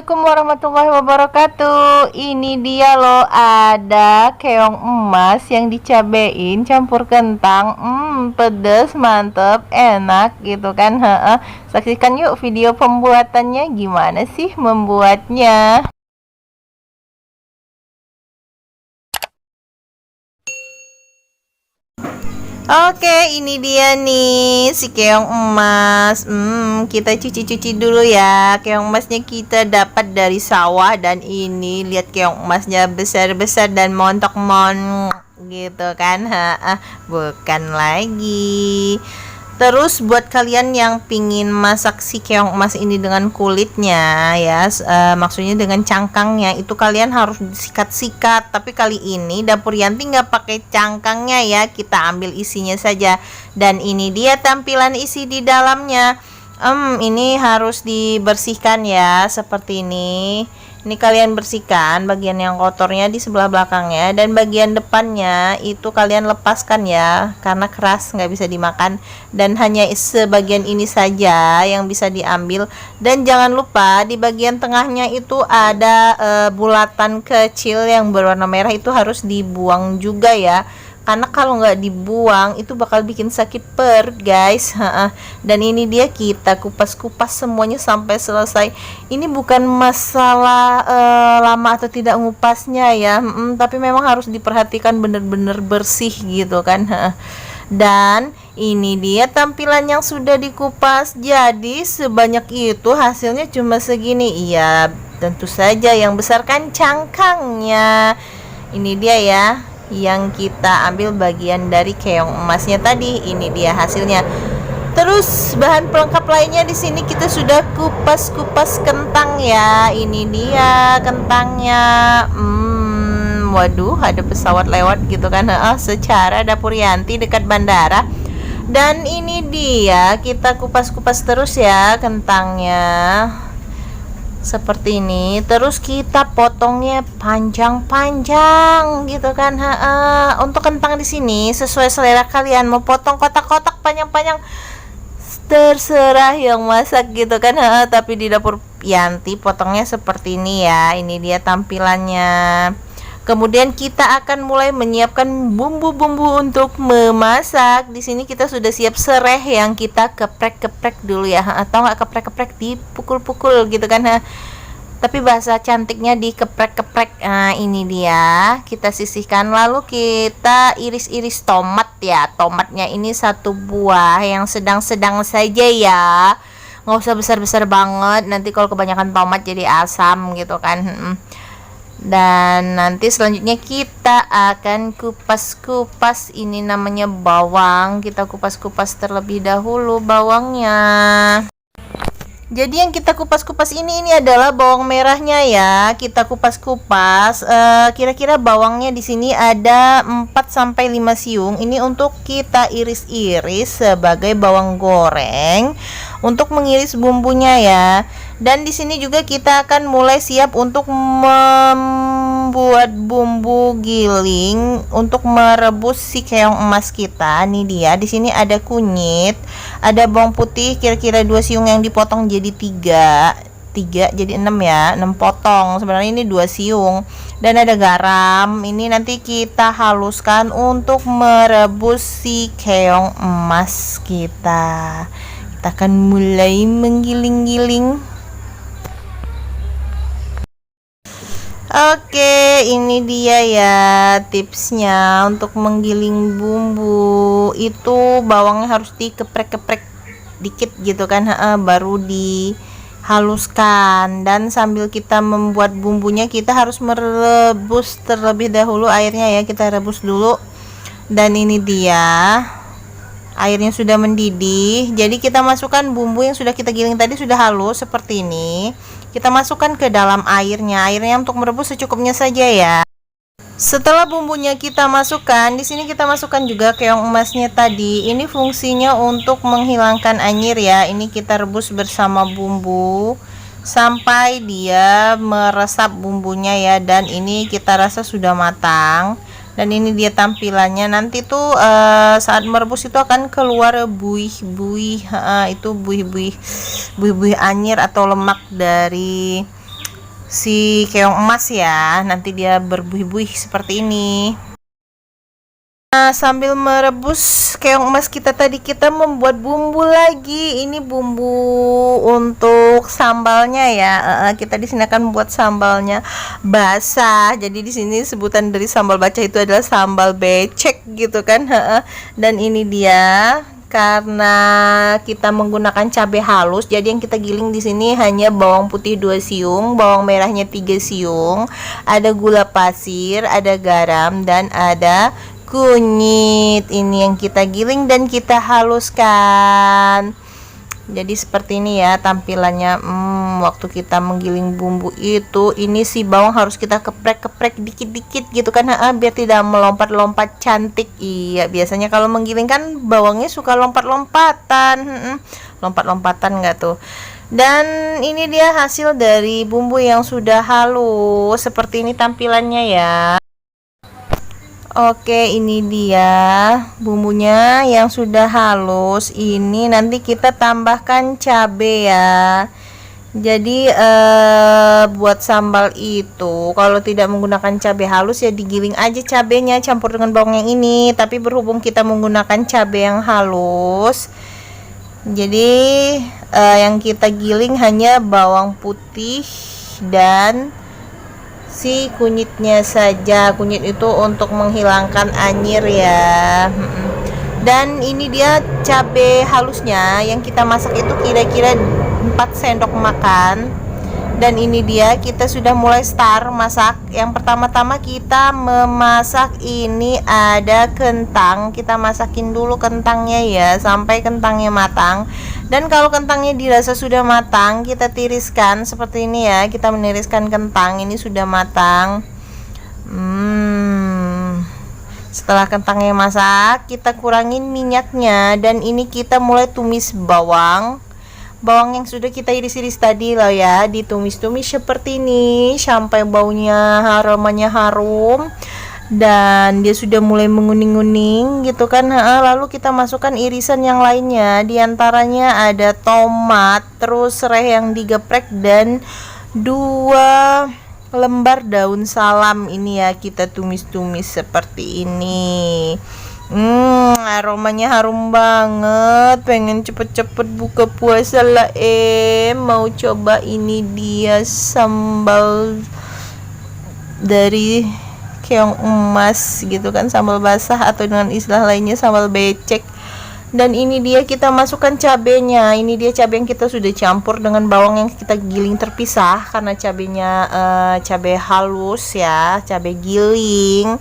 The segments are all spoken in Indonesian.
Assalamualaikum warahmatullahi wabarakatuh. Ini dia loh, ada keong emas yang dicabein campur kentang. Pedes, mantep, enak gitu kan. Saksikan yuk video pembuatannya, gimana sih membuatnya. Oke, ini dia nih si keong emas. Kita cuci-cuci dulu ya. Keong emasnya kita dapat dari sawah, dan ini lihat keong emasnya besar-besar dan montok-mon gitu kan. Bukan lagi. Terus buat kalian yang pingin masak si keong emas ini dengan kulitnya ya, maksudnya dengan cangkangnya, itu kalian harus sikat-sikat. Tapi kali ini Dapur Yanti nggak pakai cangkangnya ya, kita ambil isinya saja. Dan ini dia tampilan isi di dalamnya. Ini harus dibersihkan ya, seperti ini. Ini kalian bersihkan bagian yang kotornya di sebelah belakangnya, dan bagian depannya itu kalian lepaskan ya, karena keras nggak bisa dimakan, dan hanya sebagian ini saja yang bisa diambil. Dan jangan lupa di bagian tengahnya itu ada bulatan kecil yang berwarna merah, itu harus dibuang juga ya, karena kalau nggak dibuang itu bakal bikin sakit perut guys. Dan ini dia, kita kupas-kupas semuanya sampai selesai. Ini bukan masalah lama atau tidak ngupasnya ya, tapi memang harus diperhatikan bener-bener bersih gitu kan. Dan ini dia tampilan yang sudah dikupas. Jadi sebanyak itu hasilnya cuma segini. Iya, tentu saja yang besar kan cangkangnya. Ini dia ya, yang kita ambil bagian dari keong emasnya tadi. Ini dia hasilnya. Terus bahan pelengkap lainnya di sini kita sudah kupas-kupas kentang ya. Ini dia kentangnya. Waduh, ada pesawat lewat gitu kan. Secara Dapur Yanti dekat bandara. Dan ini dia, kita kupas-kupas terus ya kentangnya. Seperti ini. Terus kita potongnya panjang-panjang gitu kan. Untuk kentang di sini sesuai selera kalian, mau potong kotak-kotak panjang-panjang terserah yang masak gitu kan. Tapi di Dapur Yanti potongnya seperti ini ya. Ini dia tampilannya. Kemudian kita akan mulai menyiapkan bumbu-bumbu untuk memasak. Di sini kita sudah siap serai yang kita keprek-keprek dulu ya, atau nggak keprek-keprek, dipukul-pukul gitu kan. Tapi bahasa cantiknya dikeprek-keprek. Ini dia, kita sisihkan, lalu kita iris-iris tomat ya. Tomatnya ini satu buah yang sedang-sedang saja ya, nggak usah besar-besar banget, nanti kalau kebanyakan tomat jadi asam gitu kan. Dan nanti selanjutnya kita akan kupas-kupas, ini namanya bawang. Kita kupas-kupas terlebih dahulu bawangnya. Jadi yang kita kupas-kupas ini adalah bawang merahnya ya. Kita kupas-kupas. Kira-kira bawangnya di sini ada 4 sampai 5 siung. Ini untuk kita iris-iris sebagai bawang goreng untuk mengiris bumbunya ya. Dan di sini juga kita akan mulai siap untuk membuat bumbu giling untuk merebus si keong emas kita. Nih dia, di sini ada kunyit, ada bawang putih kira-kira 2 siung yang dipotong jadi 3 jadi 6 ya, 6 potong. Sebenarnya ini 2 siung. Dan ada garam. Ini nanti kita haluskan untuk merebus si keong emas kita. Kita akan mulai menggiling-giling. Oke, ini dia ya tipsnya untuk menggiling bumbu. Itu bawangnya harus dikeprek-keprek dikit gitu kan, baru dihaluskan. Dan sambil kita membuat bumbunya, kita harus merebus terlebih dahulu airnya ya. Kita rebus dulu. Dan ini dia, airnya sudah mendidih. Jadi kita masukkan bumbu yang sudah kita giling tadi, sudah halus seperti ini. Kita masukkan ke dalam airnya. Airnya untuk merebus secukupnya saja ya. Setelah bumbunya kita masukkan, di sini kita masukkan juga keong emasnya tadi. Ini fungsinya untuk menghilangkan anyir ya. Ini kita rebus bersama bumbu sampai dia meresap bumbunya ya. Dan ini kita rasa sudah matang. Dan ini dia tampilannya. Nanti tuh saat merebus itu akan keluar buih-buih, itu buih-buih anyir atau lemak dari si keong emas ya. Nanti dia berbuih-buih seperti ini. Nah, sambil merebus keong emas kita tadi, kita membuat bumbu lagi. Ini bumbu untuk sambalnya ya. Kita di sini akan buat sambalnya basah. Jadi di sini sebutan dari sambal baca itu adalah sambal becek gitu kan. Dan ini dia, karena kita menggunakan cabai halus, jadi yang kita giling di sini hanya bawang putih 2 siung, bawang merahnya 3 siung, ada gula pasir, ada garam, dan ada kunyit. Ini yang kita giling dan kita haluskan. Jadi seperti ini ya tampilannya. Waktu kita menggiling bumbu itu, ini si bawang harus kita keprek-keprek dikit-dikit gitu kan, biar tidak melompat-lompat cantik. Iya, biasanya kalau menggiling kan bawangnya suka lompat-lompatan. Lompat-lompatan enggak tuh? Dan ini dia hasil dari bumbu yang sudah halus. Seperti ini tampilannya ya. Oke, ini dia bumbunya yang sudah halus. Ini nanti kita tambahkan cabai ya. Jadi buat sambal itu kalau tidak menggunakan cabai halus ya digiling aja cabenya campur dengan bawang yang ini. Tapi berhubung kita menggunakan cabai yang halus, jadi yang kita giling hanya bawang putih dan si kunyitnya saja. Kunyit itu untuk menghilangkan anyir ya. Dan ini dia cabai halusnya yang kita masak itu kira-kira 4 sendok makan. Dan ini dia kita sudah mulai start masak. Yang pertama-tama kita memasak ini ada kentang. Kita masakin dulu kentangnya ya sampai kentangnya matang. Dan kalau kentangnya dirasa sudah matang, kita tiriskan seperti ini ya. Kita meniriskan kentang, ini sudah matang. Setelah kentangnya masak, kita kurangin minyaknya. Dan ini kita mulai tumis bawang. Bawang yang sudah kita iris-iris tadi lah ya, ditumis-tumis seperti ini sampai baunya, aromanya harum. Dan dia sudah mulai menguning-nguning gitu kan. Lalu kita masukkan irisan yang lainnya, diantaranya ada tomat, terus serai yang digeprek, dan 2 lembar daun salam. Ini ya kita tumis-tumis seperti ini. Aromanya harum banget. Pengen cepet-cepet buka puasa lah. Mau coba ini dia sambal dari keong emas gitu kan, sambal basah atau dengan istilah lainnya sambal becek. Dan ini dia kita masukkan cabenya. Ini dia cabai yang kita sudah campur dengan bawang yang kita giling terpisah karena cabenya cabai halus ya, cabai giling.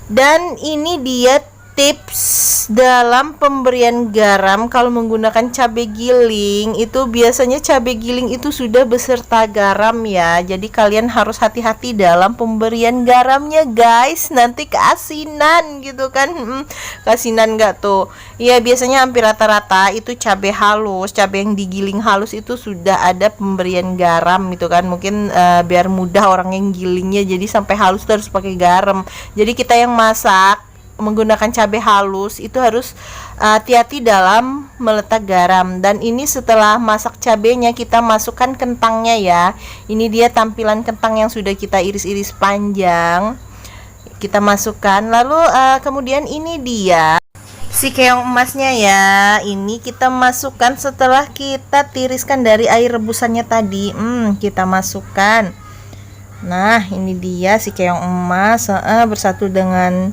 Dan ini dia tips dalam pemberian garam kalau menggunakan cabai giling. Itu biasanya cabai giling itu sudah beserta garam ya. Jadi kalian harus hati-hati dalam pemberian garamnya guys. Nanti keasinan gitu kan. Keasinan gak tuh? Ya biasanya hampir rata-rata itu cabai halus, cabai yang digiling halus itu sudah ada pemberian garam gitu kan. Mungkin biar mudah orang yang gilingnya, jadi sampai halus terus pakai garam. Jadi kita yang masak menggunakan cabai halus itu harus hati-hati dalam meletak garam. Dan ini setelah masak cabenya, kita masukkan kentangnya ya. Ini dia tampilan kentang yang sudah kita iris-iris panjang, kita masukkan. Lalu kemudian ini dia si keong emasnya ya. Ini kita masukkan setelah kita tiriskan dari air rebusannya tadi. Kita masukkan. Nah ini dia si keong emas bersatu dengan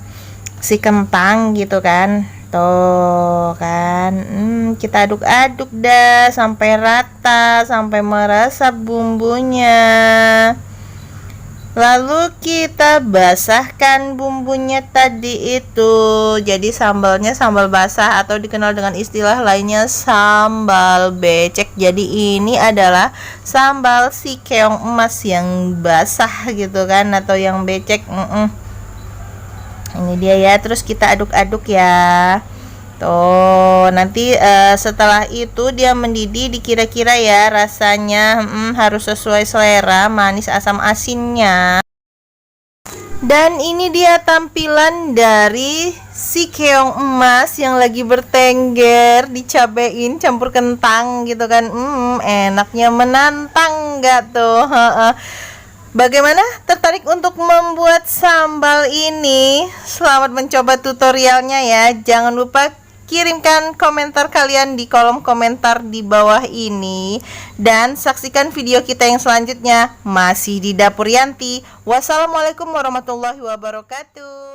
si kentang gitu kan. Tuh kan. Kita aduk-aduk dah sampai rata, sampai meresap bumbunya. Lalu kita basahkan bumbunya tadi itu. Jadi sambalnya sambal basah atau dikenal dengan istilah lainnya sambal becek. Jadi ini adalah sambal si keong emas yang basah gitu kan, atau yang becek. Ini dia ya, terus kita aduk-aduk ya. Tuh, nanti setelah itu dia mendidih, dikira-kira ya rasanya harus sesuai selera, manis asam asinnya. Dan ini dia tampilan dari si keong emas yang lagi bertengger dicabein campur kentang gitu kan. Enaknya menantang nggak tuh? Bagaimana? Tertarik untuk membuat sambal ini? Selamat mencoba tutorialnya ya. Jangan lupa kirimkan komentar kalian di kolom komentar di bawah ini. Dan saksikan video kita yang selanjutnya. Masih di Dapur Yanti. Wassalamualaikum warahmatullahi wabarakatuh.